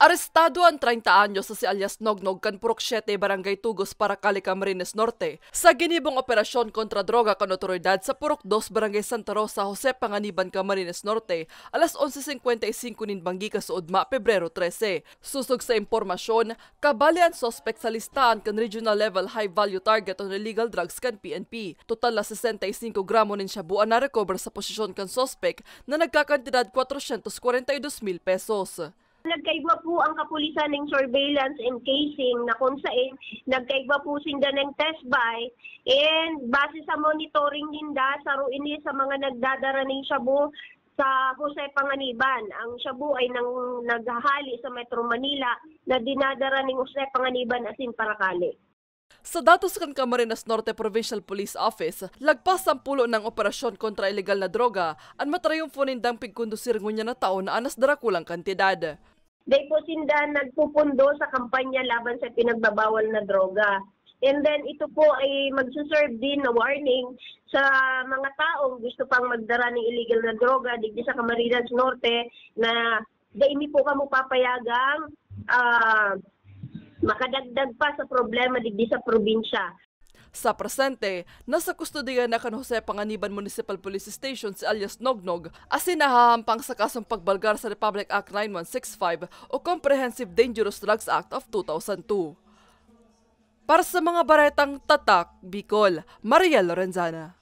Arestado ang 30 anyos sa si alias Nognog kan Purok 7 Barangay Tugos Paracali, Camarines Norte sa ginibong operasyon kontra droga kan otoridad sa Purok 2 Barangay Santa Rosa, Jose Panganiban, Camarines Norte alas 11:55 nin banggi kasuodma Pebrero 13. Susog sa impormasyon, kabali ang suspect sa listahan kan regional level high value target on illegal drugs kan PNP. Total na 65 gramo nin shabu ang na-recover sa posisyon kan suspect na nagkakantidad 442,000 pesos. Nagkaigwa po ang kapulisan ng surveillance and casing na kung saan nagkaigwa po sinda ng test buy and base sa monitoring ninda saruin niya sa mga nagdadara ng shabu sa Jose Panganiban. Ang shabu ay naghahali sa Metro Manila na dinadara ng Jose Panganiban asin Paracali. Sa datos kan Camarines Norte Provincial Police Office, lagpas ang pulo ng operasyon kontra ilegal na droga, ang matrayumfo nindang pigkondusir ngunya na tao na anas darakulang kantidad. Dahil po sinda nagpupundo sa kampanya laban sa pinagbabawal na droga. And then ito po ay magsuserve din na warning sa mga taong gusto pang magdara ng illegal na droga digdi sa Camarines Norte na hindi po kamo papayagang makadagdag pa sa problema digdi sa probinsya. Sa presente, nasa kustodiya na kan Jose Panganiban Municipal Police Station si alias Nognog asin nahahampang sa kasong pagbalgar sa Republic Act 9165 o Comprehensive Dangerous Drugs Act of 2002. Para sa mga baretang tatak, Bicol, Maria Lorenzana.